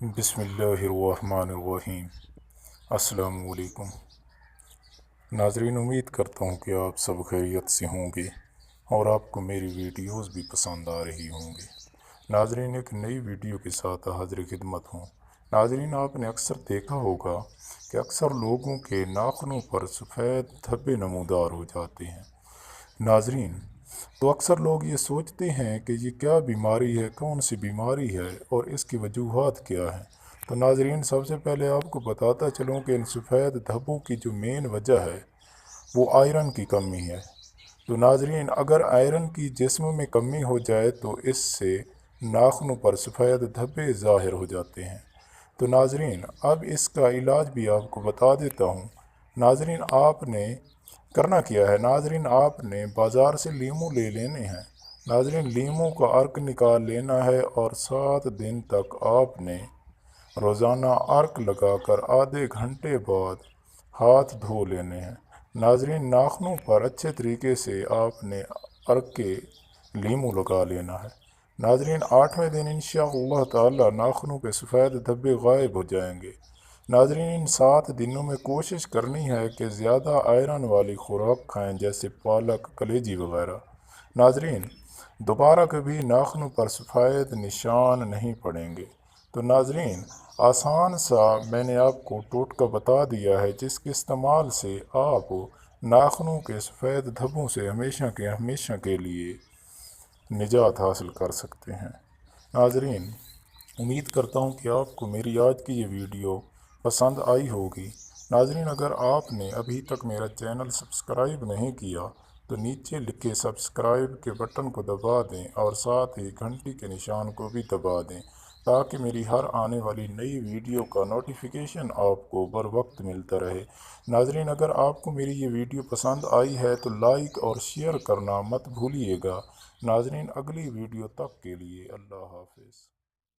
بسم اللہ الرحمن الرحیم۔ السلام علیکم ناظرین، امید کرتا ہوں کہ آپ سب خیریت سے ہوں گے اور آپ کو میری ویڈیوز بھی پسند آ رہی ہوں گے۔ ناظرین، ایک نئی ویڈیو کے ساتھ حاضر خدمت ہوں۔ ناظرین، آپ نے اکثر دیکھا ہوگا کہ اکثر لوگوں کے ناخنوں پر سفید دھبے نمودار ہو جاتے ہیں۔ ناظرین، تو اکثر لوگ یہ سوچتے ہیں کہ یہ کیا بیماری ہے، کون سی بیماری ہے اور اس کی وجوہات کیا ہیں۔ تو ناظرین، سب سے پہلے آپ کو بتاتا چلوں کہ ان سفید دھبوں کی جو مین وجہ ہے وہ آئرن کی کمی ہے۔ تو ناظرین، اگر آئرن کی جسم میں کمی ہو جائے تو اس سے ناخنوں پر سفید دھبے ظاہر ہو جاتے ہیں۔ تو ناظرین، اب اس کا علاج بھی آپ کو بتا دیتا ہوں۔ ناظرین، آپ نے کرنا کیا ہے؟ ناظرین، آپ نے بازار سے لیمو لے لینے ہیں۔ ناظرین، لیمو کا عرق نکال لینا ہے اور 7 دن تک آپ نے روزانہ عرق لگا کر آدھے گھنٹے بعد ہاتھ دھو لینے ہیں۔ ناظرین، ناخنوں پر اچھے طریقے سے آپ نے عرق کے لیمو لگا لینا ہے۔ ناظرین، 8ویں دن انشاءاللہ تعالی ناخنوں کے سفید دھبے غائب ہو جائیں گے۔ ناظرین، ان 7 دنوں میں کوشش کرنی ہے کہ زیادہ آئرن والی خوراک کھائیں، جیسے پالک، کلیجی وغیرہ۔ ناظرین، دوبارہ کبھی ناخنوں پر سفید نشان نہیں پڑیں گے۔ تو ناظرین، آسان سا میں نے آپ کو ٹوٹکا بتا دیا ہے جس کے استعمال سے آپ ناخنوں کے سفید دھبوں سے ہمیشہ کے لیے نجات حاصل کر سکتے ہیں۔ ناظرین، امید کرتا ہوں کہ آپ کو میری آج کی یہ ویڈیو پسند آئی ہوگی۔ ناظرین، اگر آپ نے ابھی تک میرا چینل سبسکرائب نہیں کیا تو نیچے لکھے سبسکرائب کے بٹن کو دبا دیں اور ساتھ ہی گھنٹی کے نشان کو بھی دبا دیں تاکہ میری ہر آنے والی نئی ویڈیو کا نوٹیفیکیشن آپ کو بر وقت ملتا رہے۔ ناظرین، اگر آپ کو میری یہ ویڈیو پسند آئی ہے تو لائک اور شیئر کرنا مت بھولیے گا۔ ناظرین، اگلی ویڈیو تک کے لیے اللہ حافظ۔